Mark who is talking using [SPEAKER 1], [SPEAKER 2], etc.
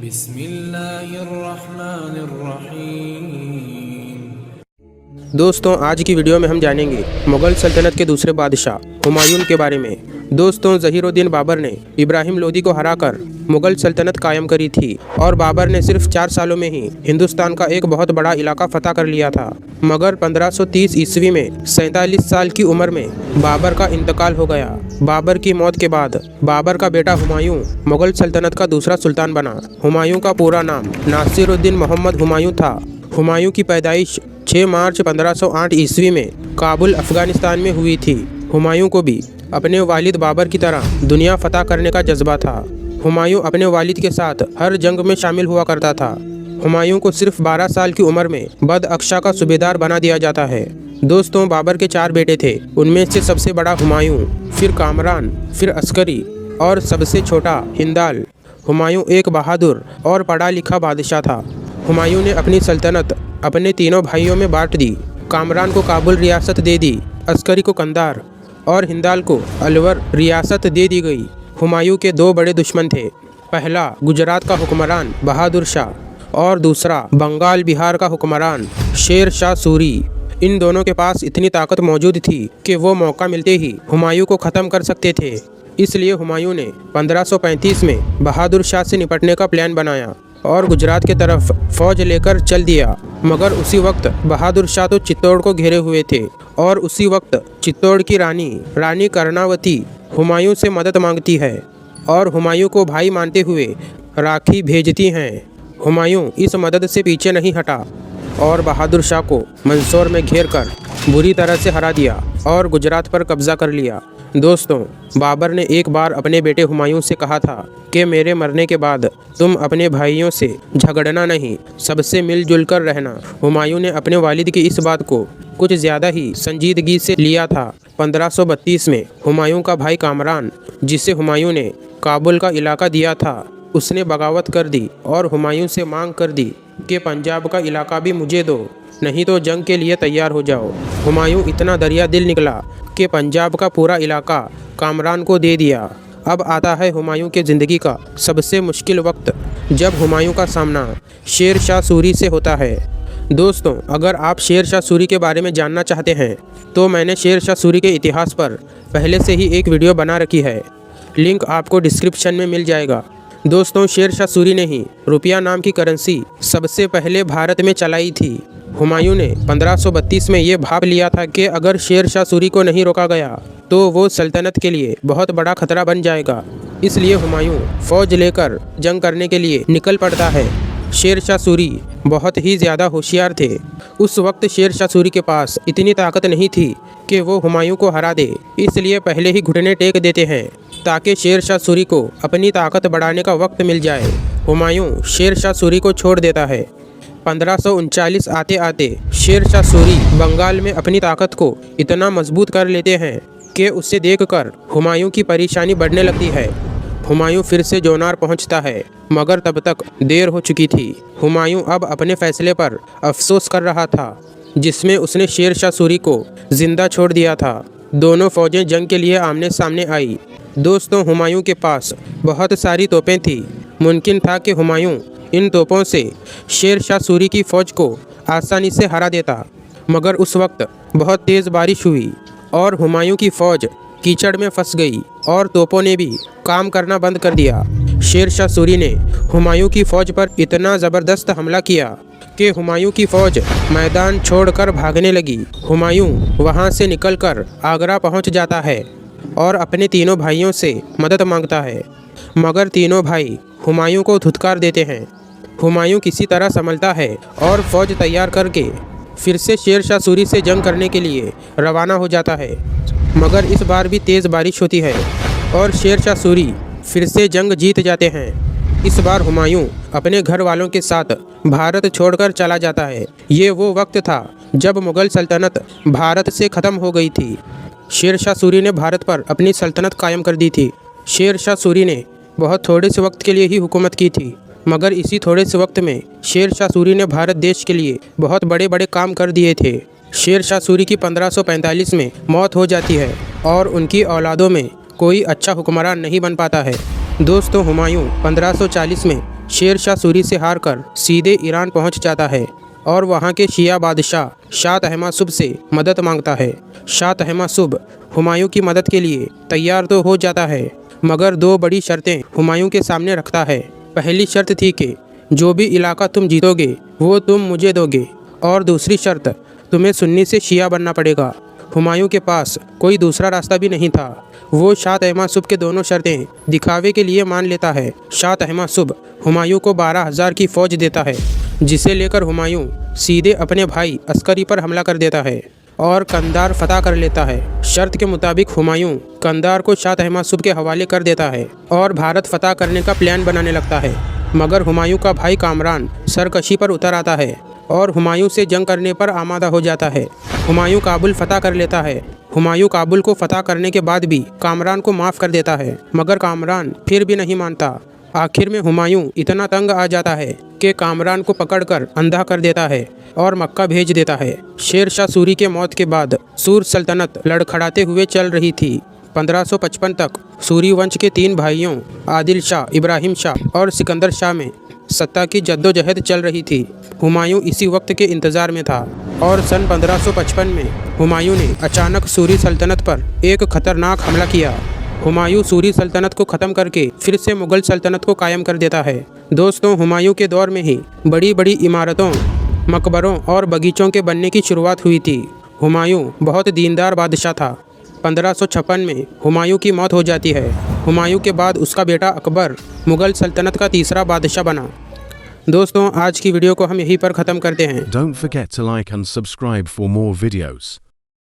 [SPEAKER 1] बिस्मिल्लाहिर्रहमानिर्रहीम।
[SPEAKER 2] दोस्तों, आज की वीडियो में हम जानेंगे मुग़ल सल्तनत के दूसरे बादशाह हुमायूं के बारे में। दोस्तों, ज़हीरुद्दीन बाबर ने इब्राहिम लोदी को हराकर मुग़ल सल्तनत कायम करी थी और बाबर ने सिर्फ 4 सालों में ही हिंदुस्तान का एक बहुत बड़ा इलाका फतह कर लिया था। मगर 1530 ईस्वी में 47 साल की उम्र में बाबर का इंतकाल हो गया। बाबर की मौत के बाद बाबर का बेटा हुमायूं मुग़ल सल्तनत का दूसरा सुल्तान बना। हुमायूं का पूरा नाम नासिरुद्दीन मोहम्मद हुमायूं था। हुमायूं की पैदाइश 6 मार्च 1508 ईस्वी में काबुल, अफ़गानिस्तान में हुई थी। हुमायूं को भी अपने वालिद बाबर की तरह दुनिया फतह करने का जज्बा था। हुमायूं अपने वालिद के साथ हर जंग में शामिल हुआ करता था। हुमायूं को सिर्फ 12 साल की उम्र में बदअक्शा का सूबेदार बना दिया जाता है। दोस्तों, बाबर के 4 बेटे थे। उनमें से सबसे बड़ा हुमायूं, फिर कामरान, फिर अस्करी और सबसे छोटा हिंदाल। हुमायूं एक बहादुर और पढ़ा लिखा बादशाह था। हुमायूं ने अपनी सल्तनत अपने तीनों भाइयों में बांट दी। कामरान को काबुल रियासत दे दी, अस्करी को कंधार और हिंदाल को अलवर रियासत दे दी गई। हुमायूं के 2 बड़े दुश्मन थे। पहला गुजरात का हुक्मरान बहादुर शाह और दूसरा बंगाल बिहार का हुक्मरान शेर शाह सूरी। इन दोनों के पास इतनी ताकत मौजूद थी कि वो मौका मिलते ही हुमायूं को ख़त्म कर सकते थे। इसलिए हुमायूं ने 1535 में बहादुर शाह से निपटने का प्लान बनाया और गुजरात के तरफ फौज लेकर चल दिया। मगर उसी वक्त बहादुर शाह तो चित्तौड़ को घेरे हुए थे और उसी वक्त चित्तौड़ की रानी कर्णावती हुमायूं से मदद मांगती है और हुमायूं को भाई मानते हुए राखी भेजती हैं। हुमायूं इस मदद से पीछे नहीं हटा और बहादुर शाह को मंदसौर में घेरकर बुरी तरह से हरा दिया और गुजरात पर कब्जा कर लिया। दोस्तों, बाबर ने एक बार अपने बेटे हुमायूं से कहा था कि मेरे मरने के बाद तुम अपने भाइयों से झगड़ना नहीं, सबसे मिलजुल कर रहना। हुमायूं ने अपने वालिद की इस बात को कुछ ज़्यादा ही संजीदगी से लिया था। 1532 में हुमायूं का भाई कामरान, जिसे हुमायूं ने काबुल का इलाका दिया था, उसने बगावत कर दी और हुमायूं से मांग कर दी कि पंजाब का इलाका भी मुझे दो, नहीं तो जंग के लिए तैयार हो जाओ। हुमायूं इतना दरिया दिल निकला कि पंजाब का पूरा इलाका कामरान को दे दिया। अब आता है हुमायूं के ज़िंदगी का सबसे मुश्किल वक्त, जब हुमायूं का सामना शेर शाह सूरी से होता है। दोस्तों, अगर आप शेर शाह सूरी के बारे में जानना चाहते हैं तो मैंने शेर शाह सूरी के इतिहास पर पहले से ही एक वीडियो बना रखी है, लिंक आपको डिस्क्रिप्शन में मिल जाएगा। दोस्तों, शेर शाह सूरी ने ही रुपया नाम की करेंसी सबसे पहले भारत में चलाई थी। हुमायूं ने 1532 में ये भाप लिया था कि अगर शेर शाह सूरी को नहीं रोका गया तो वो सल्तनत के लिए बहुत बड़ा खतरा बन जाएगा। इसलिए हुमायूं फौज लेकर जंग करने के लिए निकल पड़ता है। शेर शाह सूरी बहुत ही ज़्यादा होशियार थे। उस वक्त शेर शाह सूरी के पास इतनी ताकत नहीं थी कि वो हुमायूं को हरा दे, इसलिए पहले ही घुटने टेक देते हैं ताकि शेर शाह सूरी को अपनी ताकत बढ़ाने का वक्त मिल जाए। हुमायूं शेर शाह सूरी को छोड़ देता है। 1539 आते आते शेर शाह सूरी बंगाल में अपनी ताकत को इतना मजबूत कर लेते हैं कि उसे देखकर हुमायूं की परेशानी बढ़ने लगती है। हुमायूं फिर से जोनार पहुंचता है, मगर तब तक देर हो चुकी थी। हुमायूं अब अपने फैसले पर अफसोस कर रहा था, जिसमें उसने शेर शाह सूरी को जिंदा छोड़ दिया था। दोनों फौजें जंग के लिए आमने सामने आई। दोस्तों, हुमायूं के पास बहुत सारी तोपें थी। मुमकिन था कि हुमायूं इन तोपों से शेर शाह सूरी की फ़ौज को आसानी से हरा देता, मगर उस वक्त बहुत तेज़ बारिश हुई और हुमायूं की फ़ौज कीचड़ में फंस गई और तोपों ने भी काम करना बंद कर दिया। शेर शाह सूरी ने हुमायूं की फ़ौज पर इतना ज़बरदस्त हमला किया कि हुमायूं की फ़ौज मैदान छोड़कर भागने लगी। हुमायूं वहां से निकलकर आगरा पहुंच जाता है और अपने तीनों भाइयों से मदद मांगता है, मगर तीनों भाई हुमायूं को धुतकार देते हैं। हुमायूं किसी तरह संभलता है और फ़ौज तैयार करके फिर से शेर शाह सूरी से जंग करने के लिए रवाना हो जाता है। मगर इस बार भी तेज़ बारिश होती है और शेर शाह सूरी फिर से जंग जीत जाते हैं। इस बार हुमायूं अपने घर वालों के साथ भारत छोड़कर चला जाता है। ये वो वक्त था जब मुग़ल सल्तनत भारत से ख़त्म हो गई थी। शेर शाह सूरी ने भारत पर अपनी सल्तनत कायम कर दी थी। शेर शाह सूरी ने बहुत थोड़े से वक्त के लिए ही हुकूमत की थी, मगर इसी थोड़े से वक्त में शेर शाह सूरी ने भारत देश के लिए बहुत बड़े बड़े काम कर दिए थे। शेर शाह सूरी की 1545 में मौत हो जाती है और उनकी औलादों में कोई अच्छा हुक्मरान नहीं बन पाता है। दोस्तों हुमायूं 1540 में शेर शाह सूरी से हारकर सीधे ईरान पहुंच जाता है और वहां के शिया बादशाह शाह तहमासुब से मदद मांगता है। शाह तहमासुब हुमायूं की मदद के लिए तैयार तो हो जाता है, मगर दो बड़ी शर्तें हुमायूं के सामने रखता है। पहली शर्त थी कि जो भी इलाका तुम जीतोगे वो तुम मुझे दोगे, और दूसरी शर्त तुम्हें सुन्नी से शिया बनना पड़ेगा। हुमायूं के पास कोई दूसरा रास्ता भी नहीं था। वो शाह तहमासुब के दोनों शर्तें दिखावे के लिए मान लेता है। शाह तहमासुब हुमायूं को 12,000 की फ़ौज देता है, जिसे लेकर हुमायूं सीधे अपने भाई अस्करी पर हमला कर देता है और कंधार फतह कर लेता है। शर्त के मुताबिक हुमायूं कंधार को शाह तहमासुब के हवाले कर देता है और भारत फतह करने का प्लान बनाने लगता है, मगर हुमायूं का भाई कामरान सरकशी पर उतर आता है और हुमायूं से जंग करने पर आमादा हो जाता है। हुमायूं काबुल फतह कर लेता है। हुमायूं काबुल को फतह करने के बाद भी कामरान को माफ़ कर देता है, मगर कामरान फिर भी नहीं मानता। आखिर में हुमायूं इतना तंग आ जाता है कि कामरान को पकड़कर अंधा कर देता है और मक्का भेज देता है। शेर शाह सूरी के मौत के बाद सूर सल्तनत लड़खड़ाते हुए चल रही थी। 1555 तक सूरी वंश के 3 भाइयों आदिल शाह, इब्राहिम शाह और सिकंदर शाह में सत्ता की जद्दोजहद चल रही थी। हुमायूं इसी वक्त के इंतज़ार में था और सन 1555 में हुमायूं ने अचानक सूरी सल्तनत पर एक खतरनाक हमला किया। हुमायूं सूरी सल्तनत को ख़त्म करके फिर से मुग़ल सल्तनत को कायम कर देता है। दोस्तों हुमायूं के दौर में ही बड़ी बड़ी इमारतों, मकबरों और बगीचों के बनने की शुरुआत हुई थी। हुमायूं बहुत दीनदार बादशाह था। 1556 में हुमायूं की मौत हो जाती है। हुमायूं के बाद उसका बेटा अकबर मुग़ल सल्तनत का तीसरा बादशाह बना। दोस्तों आज की वीडियो को हम यहीं पर ख़त्म करते हैं।
[SPEAKER 1] Don't forget to like and subscribe for more videos.